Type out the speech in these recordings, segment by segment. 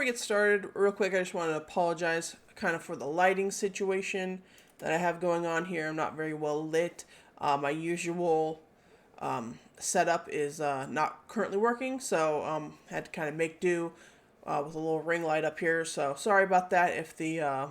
we get started, real quick, I just want to apologize kind of for the lighting situation that I have going on here. I'm not very well lit. My usual setup is not currently working, so had to kind of make do with a little ring light up here. So sorry about that if the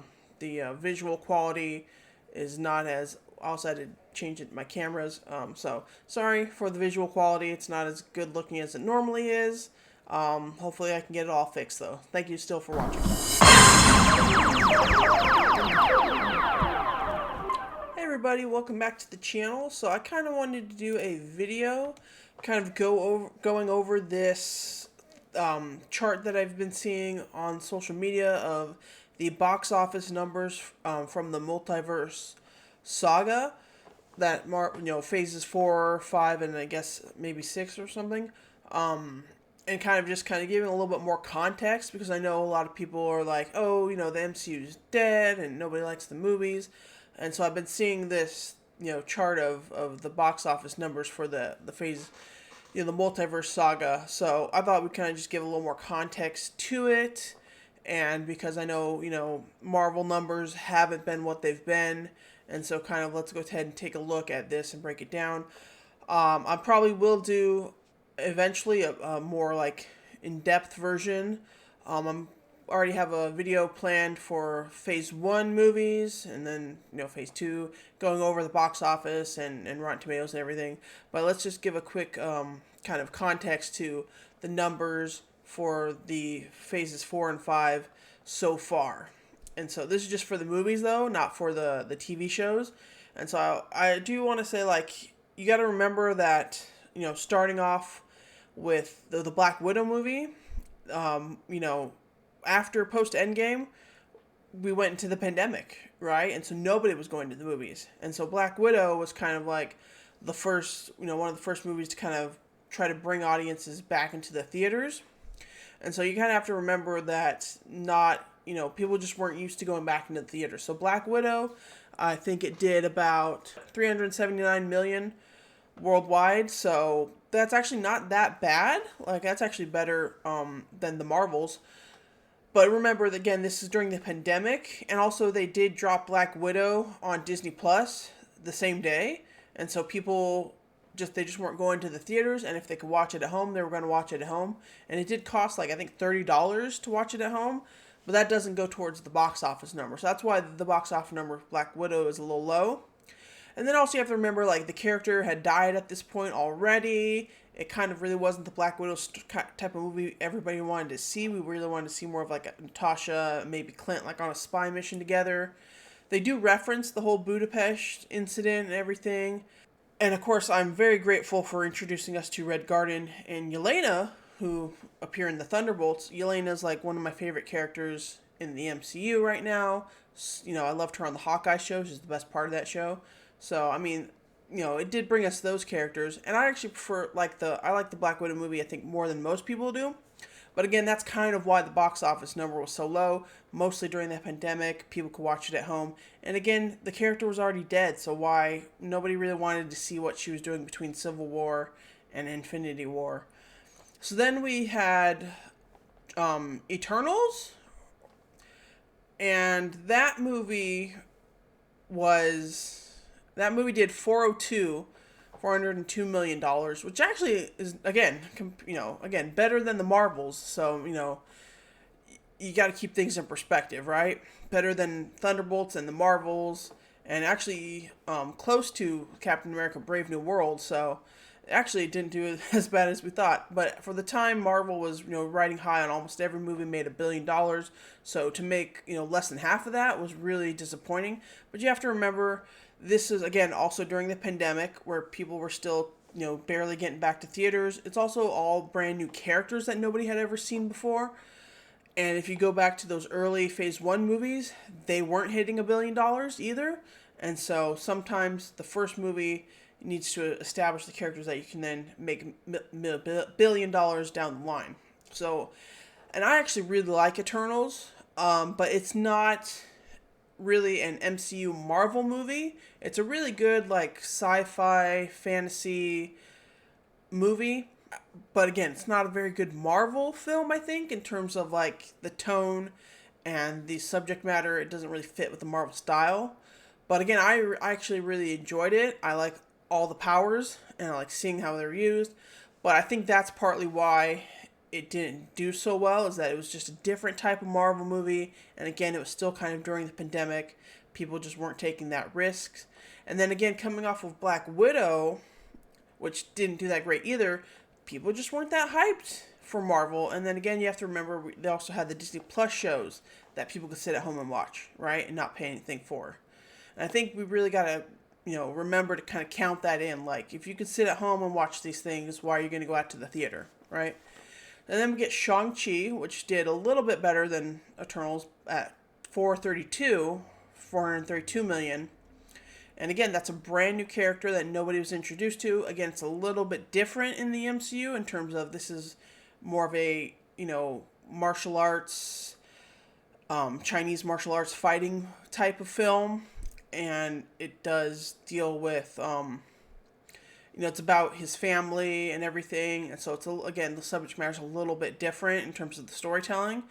visual quality is not as. Also had to change it my cameras. So sorry for the visual quality. It's not as good looking as it normally is. Hopefully I can get it all fixed though. Thank you still for watching. Hey everybody, welcome back to the channel. So I kind of wanted to do a video kind of going over this chart that I've been seeing on social media of the box office numbers from the Multiverse Saga, that phases 4, 5, and I guess maybe 6 or something, and kind of giving a little bit more context, because I know a lot of people are like, oh, the MCU is dead and nobody likes the movies, and so I've been seeing this chart of the box office numbers for the phase, the Multiverse Saga. So I thought we'd kind of just give a little more context to it, and because I know Marvel numbers haven't been what they've been. And so kind of let's go ahead and take a look at this and break it down. I probably will do eventually a more like in-depth version. I'm already have a video planned for phase 1 movies, and then phase 2 going over the box office and Rotten Tomatoes and everything. But let's just give a quick kind of context to the numbers for the phases 4 and 5 so far. And so this is just for the movies, though, not for the TV shows. And so I do want to say, like, you got to remember that, starting off with the Black Widow movie, after post-Endgame, we went into the pandemic, right? And so nobody was going to the movies. And so Black Widow was kind of like the first, one of the first movies to kind of try to bring audiences back into the theaters. And so you kind of have to remember that people just weren't used to going back into the theater. So Black Widow, I think it did about 379 million worldwide. So that's actually not that bad. Like, that's actually better than the Marvels. But remember, again, this is during the pandemic. And also they did drop Black Widow on Disney Plus the same day. And so people they just weren't going to the theaters, and if they could watch it at home, they were going to watch it at home. And it did cost, like, I think $30 to watch it at home, but that doesn't go towards the box office number. So that's why the box office number of Black Widow is a little low. And then also you have to remember, like, the character had died at this point already. It kind of really wasn't the Black Widow type of movie everybody wanted to see. We really wanted to see more of, like, Natasha, maybe Clint, like, on a spy mission together. They do reference the whole Budapest incident and everything. And, of course, I'm very grateful for introducing us to Red Garden and Yelena, who appear in the Thunderbolts. Yelena's, like, one of my favorite characters in the MCU right now. I loved her on the Hawkeye show. She's the best part of that show. So, I mean, it did bring us those characters. And I actually prefer, I like the Black Widow movie, I think, more than most people do. But again, that's kind of why the box office number was so low. Mostly during the pandemic, people could watch it at home. And again, the character was already dead, so why? Nobody really wanted to see what she was doing between Civil War and Infinity War. So then we had Eternals. And that movie did $402 million, which actually is, again, better than the Marvels. So, you got to keep things in perspective, right? Better than Thunderbolts and the Marvels, and actually close to Captain America Brave New World. So, actually it didn't do as bad as we thought. But for the time, Marvel was, riding high on almost every movie, made $1 billion. So to make, less than half of that was really disappointing. But you have to remember, this is, again, also during the pandemic where people were still, barely getting back to theaters. It's also all brand new characters that nobody had ever seen before. And if you go back to those early phase 1 movies, they weren't hitting $1 billion either. And so sometimes the first movie needs to establish the characters that you can then make $1 billion down the line. So, and I actually really like Eternals, but it's not really an MCU Marvel movie. It's a really good, like, sci-fi fantasy movie. but again, it's not a very good Marvel film, I think, in terms of like the tone and the subject matter. It doesn't really fit with the Marvel style. But again, I actually really enjoyed it. I like all the powers and I like seeing how they're used. But I think that's partly why it didn't do so well, is that it was just a different type of Marvel movie. And again, it was still kind of during the pandemic. People just weren't taking that risk. And then again, coming off of Black Widow, which didn't do that great either, people just weren't that hyped for Marvel. And then again, you have to remember they also had the Disney Plus shows that people could sit at home and watch, right, and not pay anything for. And I think we really got to, remember to kind of count that in. Like, if you could sit at home and watch these things, why are you going to go out to the theater, right? And then we get Shang-Chi, which did a little bit better than Eternals at 432 million. And again, that's a brand new character that nobody was introduced to. Again, it's a little bit different in the MCU in terms of this is more of a, martial arts, Chinese martial arts fighting type of film. And it does deal with, it's about his family and everything. And so again, the subject matter is a little bit different in terms of the storytelling.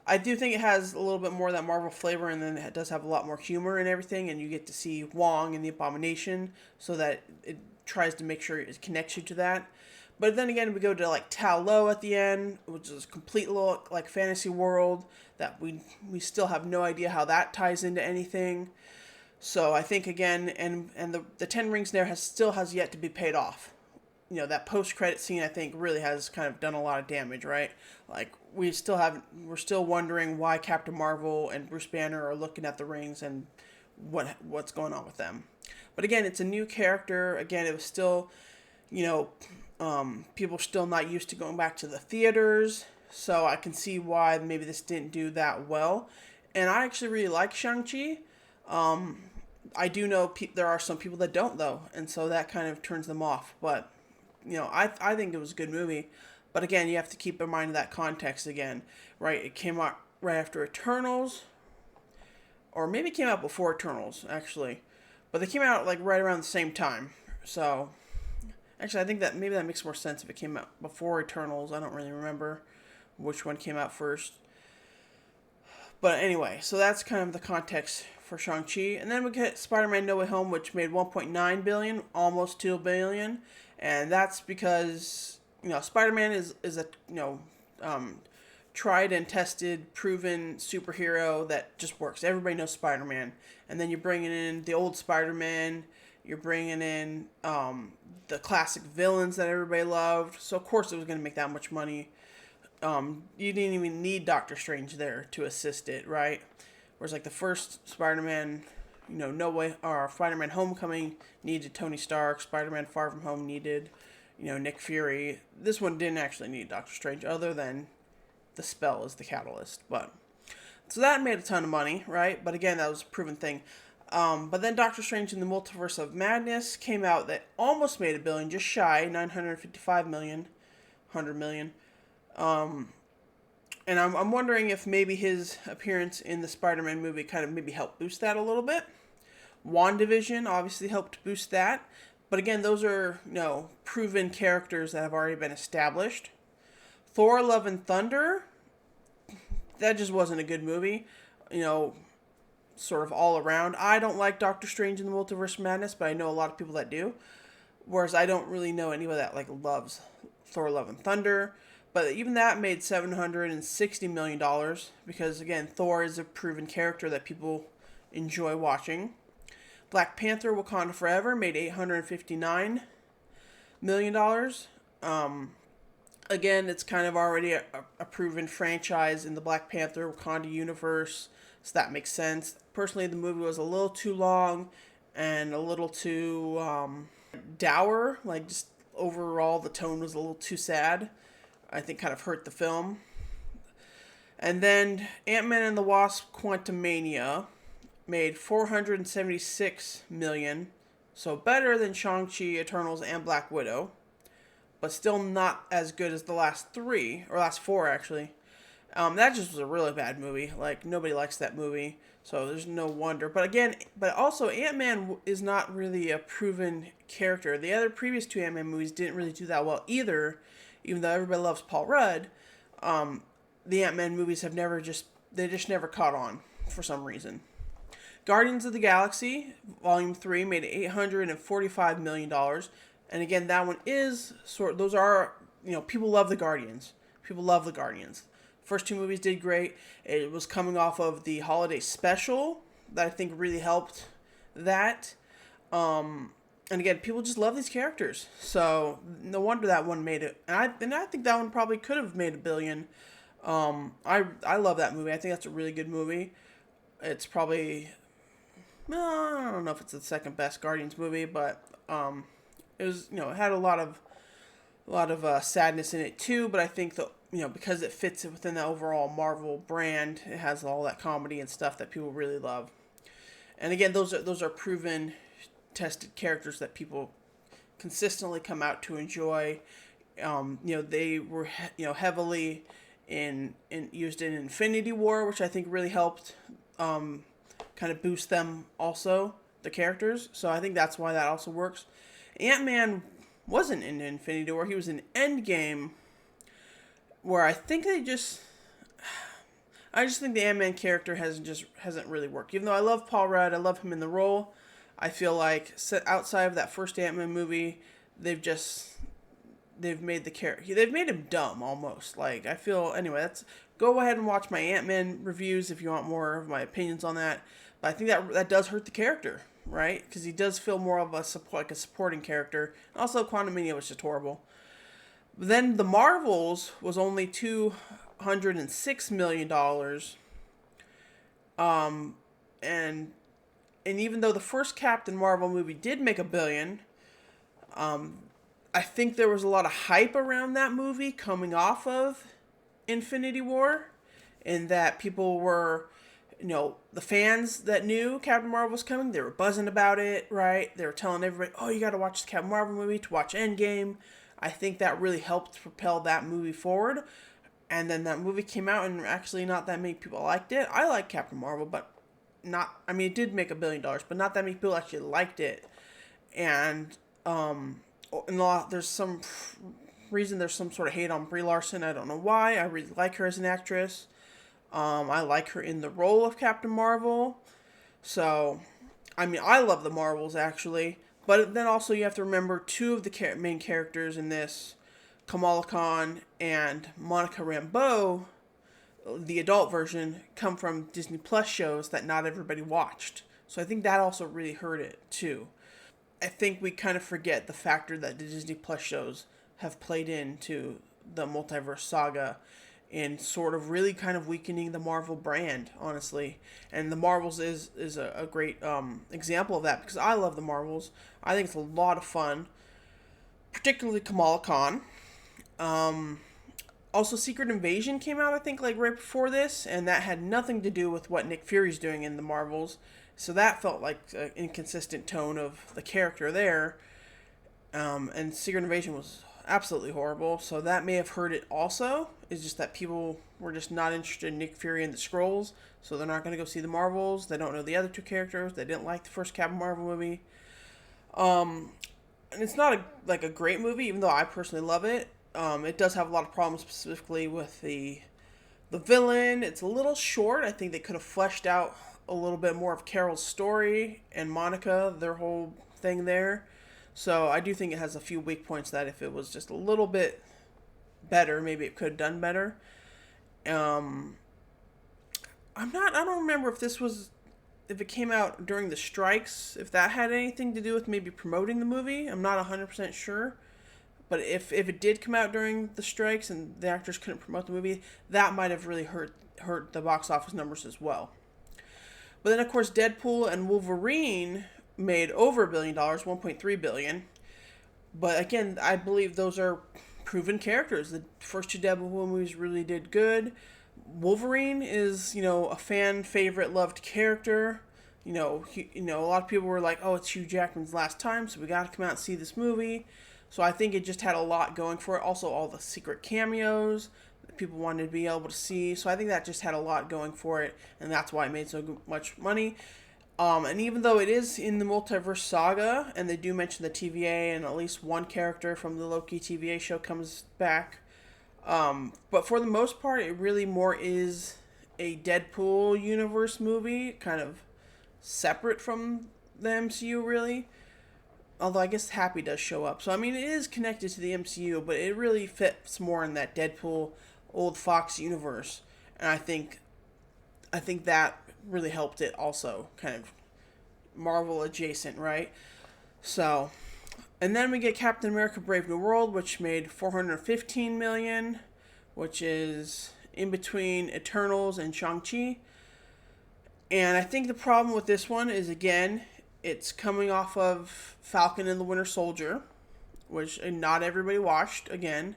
I do think it has a little bit more of that Marvel flavor, and then it does have a lot more humor and everything, and you get to see Wong and the Abomination, so that it tries to make sure it connects you to that. But then again, we go to like Ta Lo at the end, which is a complete little like fantasy world that we still have no idea how that ties into anything. So I think again, and the Ten Rings there still has yet to be paid off. That post-credit scene, I think, really has kind of done a lot of damage, right? Like, we're still wondering why Captain Marvel and Bruce Banner are looking at the rings and what's going on with them. But again, it's a new character. Again, it was still, people are still not used to going back to the theaters. So I can see why maybe this didn't do that well. And I actually really like Shang-Chi. I do know there are some people that don't, though. And so that kind of turns them off. But I think it was a good movie. But again, you have to keep in mind that context again, right? It came out right after Eternals, or maybe it came out before Eternals, actually. But they came out like right around the same time. So, actually, I think that maybe that makes more sense if it came out before Eternals. I don't really remember which one came out first. But anyway, so that's kind of the context for Shang-Chi. And then we get Spider-Man No Way Home, which made 1.9 billion, almost 2 billion. And that's because, Spider-Man is a, tried and tested, proven superhero that just works. Everybody knows Spider-Man. And then you're bringing in the old Spider-Man. You're bringing in the classic villains that everybody loved. So, of course, it was going to make that much money. You didn't even need Doctor Strange there to assist it, right? Whereas, like, the first Spider-Man, No Way, or Spider-Man Homecoming needed Tony Stark. Spider-Man Far From Home needed, Nick Fury. This one didn't actually need Doctor Strange, other than the spell is the catalyst. But so that made a ton of money, right? But again, that was a proven thing. But then Doctor Strange in the Multiverse of Madness came out that almost made $1 billion, just shy, 955 million, 100 million. And I'm wondering if maybe his appearance in the Spider-Man movie kind of maybe helped boost that a little bit. WandaVision obviously helped boost that. But again, those are, proven characters that have already been established. Thor Love and Thunder, that just wasn't a good movie. Sort of all around. I don't like Doctor Strange in the Multiverse of Madness, but I know a lot of people that do. Whereas I don't really know anyone that loves Thor Love and Thunder. But even that made $760 million because, again, Thor is a proven character that people enjoy watching. Black Panther Wakanda Forever made $859 million. Again, it's kind of already a proven franchise in the Black Panther Wakanda universe, so that makes sense. Personally, the movie was a little too long and a little too dour. Like, just overall, the tone was a little too sad. I think kind of hurt the film. And then Ant-Man and the Wasp Quantumania made $476 million. So better than Shang-Chi, Eternals, and Black Widow. But still not as good as the last four, actually. That just was a really bad movie. Like, nobody likes that movie, so there's no wonder. But again, but also Ant-Man is not really a proven character. The other previous two Ant-Man movies didn't really do that well either, even though everybody loves Paul Rudd. The Ant-Man movies have never just they just never caught on for some reason. Guardians of the Galaxy Volume 3 made $845 million. And again, that one is those are, people love the Guardians. People love the Guardians. First two movies did great. It was coming off of the holiday special that I think really helped that. And again, people just love these characters. So no wonder that one made it. And I think that one probably could have made $1 billion. I love that movie. I think that's a really good movie. It's probably, I don't know if it's the second best Guardians movie, but it was, it had a lot of sadness in it too. But I think because it fits within the overall Marvel brand, it has all that comedy and stuff that people really love. And again, those are proven, tested characters that people consistently come out to enjoy. They were heavily used in Infinity War, which I think really helped kind of boost them also, the characters. So I think that's why that also works. Ant-Man wasn't in Infinity War. He was in Endgame, where I think I just think the Ant-Man character hasn't really worked. Even though I love Paul Rudd, I love him in the role, I feel like outside of that first Ant-Man movie, they've made him dumb almost. Like, I feel, anyway, go ahead and watch my Ant-Man reviews if you want more of my opinions on that. But I think that does hurt the character, right? Because he does feel more of a supporting character. Also, Quantumania was just horrible. But then the Marvels was only $206 million. And even though the first Captain Marvel movie did make $1 billion, I think there was a lot of hype around that movie coming off of Infinity War, in that people were, the fans that knew Captain Marvel was coming, they were buzzing about it, right? They were telling everybody, oh, you got to watch the Captain Marvel movie to watch Endgame. I think that really helped propel that movie forward. And then that movie came out, and actually not that many people liked it. I like Captain Marvel, but it did make $1 billion, but not that many people actually liked it. And, there's some reason there's some sort of hate on Brie Larson. I don't know why. I really like her as an actress. I like her in the role of Captain Marvel. So, I love the Marvels, actually. But then also you have to remember two of the main characters in this, Kamala Khan and Monica Rambeau, the adult version, come from Disney Plus shows that not everybody watched. So I think that also really hurt it, too. I think we kind of forget the factor that the Disney Plus shows have played into the Multiverse Saga in sort of really kind of weakening the Marvel brand, honestly. And the Marvels is a great example of that, because I love the Marvels. I think it's a lot of fun, particularly Kamala Khan. Also, Secret Invasion came out, I think, like right before this, and that had nothing to do with what Nick Fury's doing in the Marvels. So that felt like an inconsistent tone of the character there. And Secret Invasion was absolutely horrible. So that may have hurt it also. It's just that people were just not interested in Nick Fury and the Skrulls. So they're not going to go see the Marvels. They don't know the other two characters. They didn't like the first Captain Marvel movie. And it's not a great movie, even though I personally love it. It does have a lot of problems, specifically with the villain. It's a little short. I think they could have fleshed out a little bit more of Carol's story and Monica, their whole thing there. So I do think it has a few weak points that if it was just a little bit better, maybe it could have done better. I don't remember if it came out during the strikes, if that had anything to do with maybe promoting the movie. I'm not 100% sure. But if it did come out during the strikes and the actors couldn't promote the movie, that might have really hurt the box office numbers as well. But then, of course, Deadpool and Wolverine made over $1 billion, $1.3 billion. But again, I believe those are proven characters. The first two Deadpool movies really did good. Wolverine is, a fan favorite, loved character. A lot of people were like, oh, it's Hugh Jackman's last time, so we got to come out and see this movie. So I think it just had a lot going for it. Also, all the secret cameos, that people wanted to be able to see. So I think that just had a lot going for it, and that's why it made so much money. And even though it is in the Multiverse Saga, and they do mention the TVA, and at least one character from the Loki TVA show comes back, but for the most part, it really more is a Deadpool universe movie, kind of separate from the MCU, really. Although I guess Happy does show up. So, I mean, it is connected to the MCU, but it really fits more in that Deadpool, old Fox universe. And I think that really helped it also, kind of Marvel adjacent, right? So, and then we get Captain America Brave New World, which made 415 million, which is in between Eternals and Shang-Chi. And I think the problem with this one is, again, it's coming off of Falcon and the Winter Soldier, which not everybody watched. Again,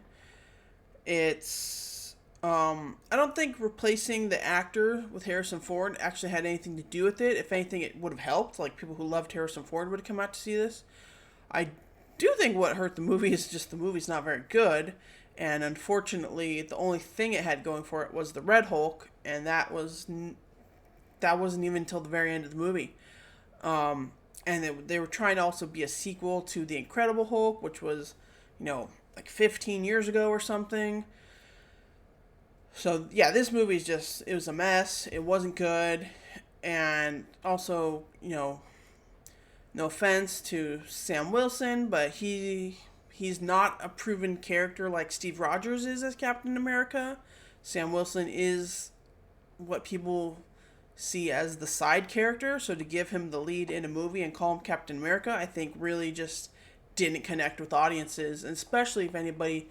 it's I don't think replacing the actor with Harrison Ford actually had anything to do with it. If anything, it would have helped. Like, people who loved Harrison Ford would have come out to see this. I do think what hurt the movie is just the movie's not very good, and unfortunately, the only thing it had going for it was the Red Hulk, and that wasn't even until the very end of the movie. And they were trying to also be a sequel to The Incredible Hulk, which was, like 15 years ago or something. So, yeah, this movie's it was a mess. It wasn't good. And also, no offense to Sam Wilson, but he's not a proven character like Steve Rogers is as Captain America. Sam Wilson is what people see as the side character, so to give him the lead in a movie and call him Captain America, I think really just didn't connect with audiences, and especially if anybody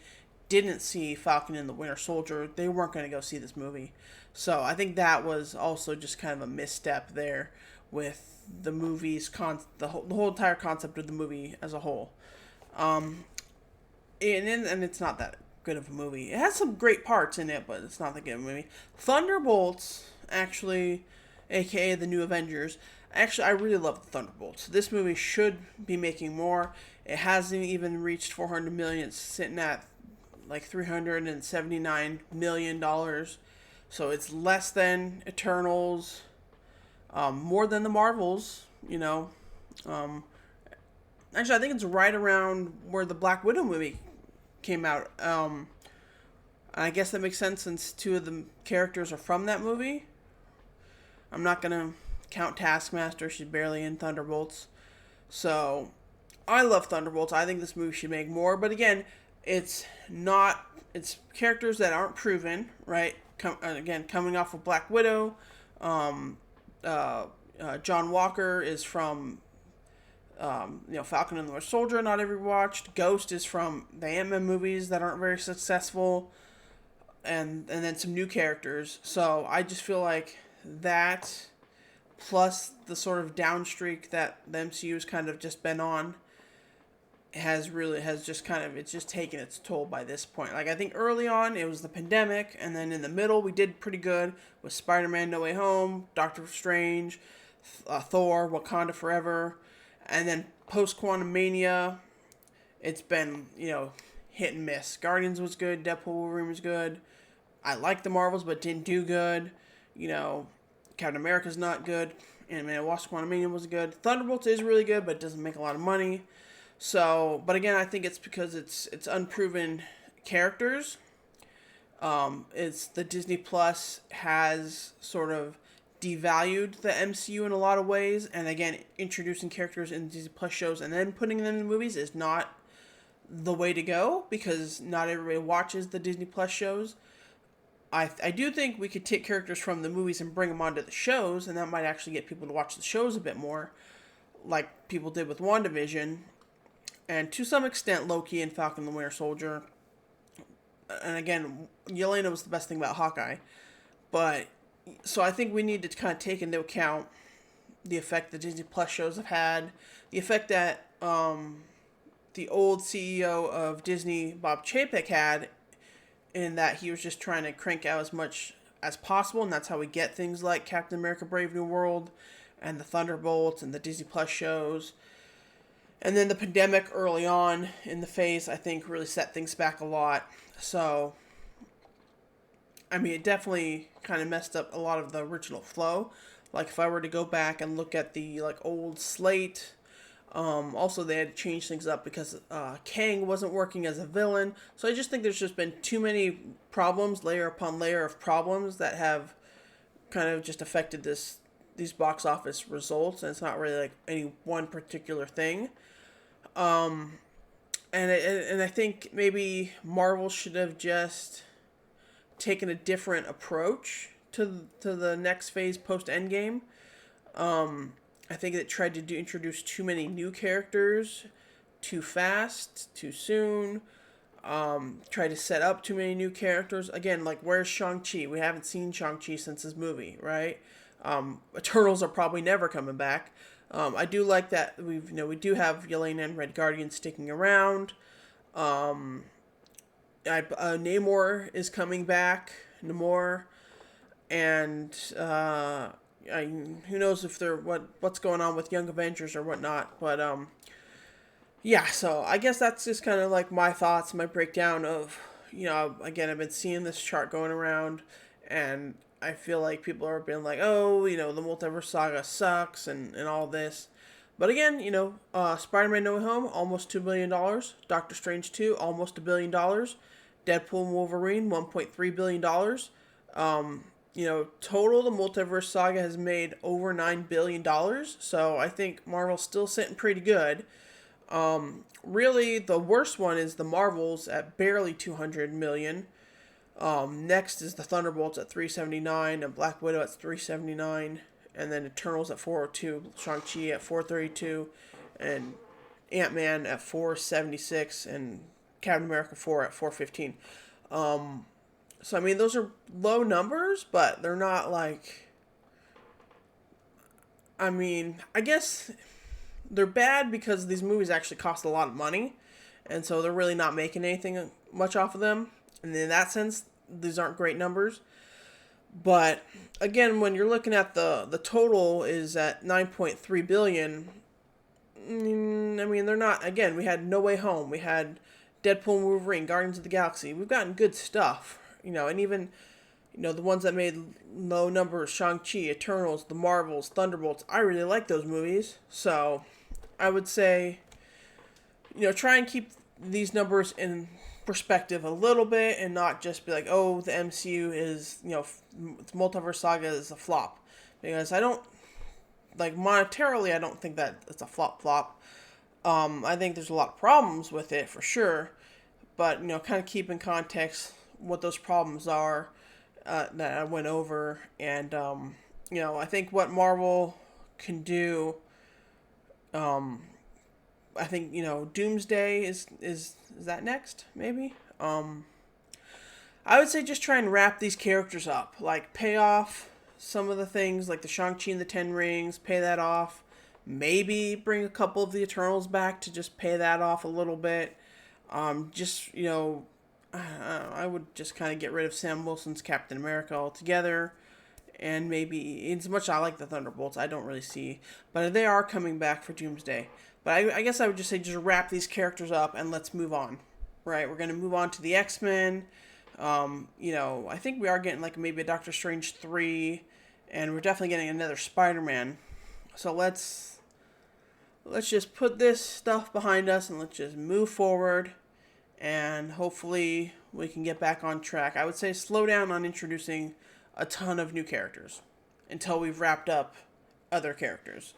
didn't see Falcon and the Winter Soldier, they weren't going to go see this movie. So I think that was also just kind of a misstep there with the movie's the whole entire concept of the movie as a whole. And it's not that good of a movie. It has some great parts in it, but it's not that good of a movie. Thunderbolts, actually, aka the New Avengers. Actually, I really love the Thunderbolts. This movie should be making more. It hasn't even reached 400 million. It's sitting at like $379 million. So it's less than Eternals, more than the Marvels, Actually, I think it's right around where the Black Widow movie came out. I guess that makes sense since two of the characters are from that movie. I'm not going to count Taskmaster. She's barely in Thunderbolts. So, I love Thunderbolts. I think this movie should make more. But again, it's characters that aren't proven, right? Coming off of Black Widow. John Walker is from Falcon and the Winter Soldier, not everyone watched. Ghost is from the Ant-Man movies that aren't very successful. And then some new characters. So I just feel like that, plus the sort of down streak that the MCU's kind of just been on, it's just taken its toll by this point. Like, I think early on it was the pandemic, and then in the middle we did pretty good with Spider-Man No Way Home, Doctor Strange, Thor, Wakanda Forever, and then post Quantumania, it's been, hit and miss. Guardians was good, Deadpool Wolverine was good. I liked the Marvels, but didn't do good. Captain America's not good. And man, Watch Quantumania was good. Thunderbolts is really good, but it doesn't make a lot of money. So, but again, I think it's because it's unproven characters. It's the Disney Plus has sort of devalued the MCU in a lot of ways, and again, introducing characters in Disney Plus shows and then putting them in the movies is not the way to go, because not everybody watches the Disney Plus shows. I do think we could take characters from the movies and bring them onto the shows, and that might actually get people to watch the shows a bit more, like people did with WandaVision, and to some extent Loki and Falcon and the Winter Soldier. And again, Yelena was the best thing about Hawkeye. But, so I think we need to kind of take into account the effect the Disney Plus shows have had, the effect that the old CEO of Disney, Bob Chapek, had, in that he was just trying to crank out as much as possible, and that's how we get things like Captain America Brave New World and the Thunderbolts and the Disney Plus shows. And then the pandemic early on in the phase, I think, really set things back a lot. So, I mean, it definitely kind of messed up a lot of the original flow. Like if I were to go back and look at the like old slate, also they had to change things up because Kang wasn't working as a villain. So I just think there's just been too many problems, layer upon layer of problems that have kind of just affected these box office results, and it's not really like any one particular thing. And I think maybe Marvel should have just taken a different approach to the next phase post Endgame. I think it tried to introduce too many new characters too fast, too soon. Tried to set up too many new characters. Again, like where's Shang-Chi? We haven't seen Shang-Chi since his movie, right? Eternals are probably never coming back. I do like that we do have Yelena and Red Guardian sticking around. Namor is coming back. Namor, and who knows if they're what's going on with Young Avengers or whatnot. But yeah. So I guess that's just kind of like my thoughts, my breakdown of again, I've been seeing this chart going around, and I feel like people are being like, oh, the Multiverse Saga sucks and all this. But again, Spider-Man No Way Home, almost $2 billion. Doctor Strange 2, almost $1 billion. Deadpool and Wolverine, $1.3 billion. Total, the Multiverse Saga has made over $9 billion. So I think Marvel's still sitting pretty good. Really, the worst one is the Marvels at barely $200 million. Next is the Thunderbolts at $379, and Black Widow at $379, and then Eternals at $402, Shang-Chi at $432, and Ant-Man at $476, and Captain America 4 at $415. So I mean, those are low numbers, but they're not like, I mean, I guess they're bad because these movies actually cost a lot of money, and so they're really not making anything much off of them. And in that sense, these aren't great numbers. But again, when you're looking at the total is at $9.3 billion, I mean, they're not, again, we had No Way Home, we had Deadpool and Wolverine, Guardians of the Galaxy. We've gotten good stuff, and even, the ones that made low numbers, Shang-Chi, Eternals, the Marvels, Thunderbolts, I really like those movies. So I would say, try and keep these numbers in perspective a little bit and not just be like, oh, the MCU is, Multiverse Saga is a flop. Because I don't, like, monetarily, I don't think that it's a flop. I think there's a lot of problems with it for sure, but, kind of keep in context what those problems are that I went over. And, I think what Marvel can do, I think, Doomsday is that next, maybe? I would say just try and wrap these characters up. Like, pay off some of the things, like the Shang-Chi and the Ten Rings, pay that off. Maybe bring a couple of the Eternals back to just pay that off a little bit. I would just kind of get rid of Sam Wilson's Captain America altogether. And maybe, as much as I like the Thunderbolts, I don't really see. But they are coming back for Doomsday. But I guess I would just say just wrap these characters up and let's move on. Right? We're going to move on to the X-Men. I think we are getting like maybe a Doctor Strange 3. And we're definitely getting another Spider-Man. So let's just put this stuff behind us and let's just move forward. And hopefully we can get back on track. I would say slow down on introducing a ton of new characters until we've wrapped up other characters.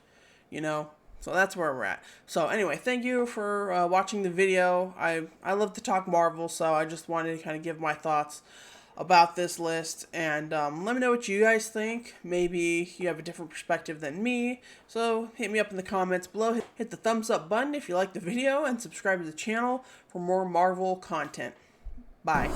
So that's where we're at. So anyway, thank you for watching the video. I love to talk Marvel, so I just wanted to kind of give my thoughts about this list. And let me know what you guys think. Maybe you have a different perspective than me. So hit me up in the comments below. Hit the thumbs up button if you like the video, and subscribe to the channel for more Marvel content. Bye.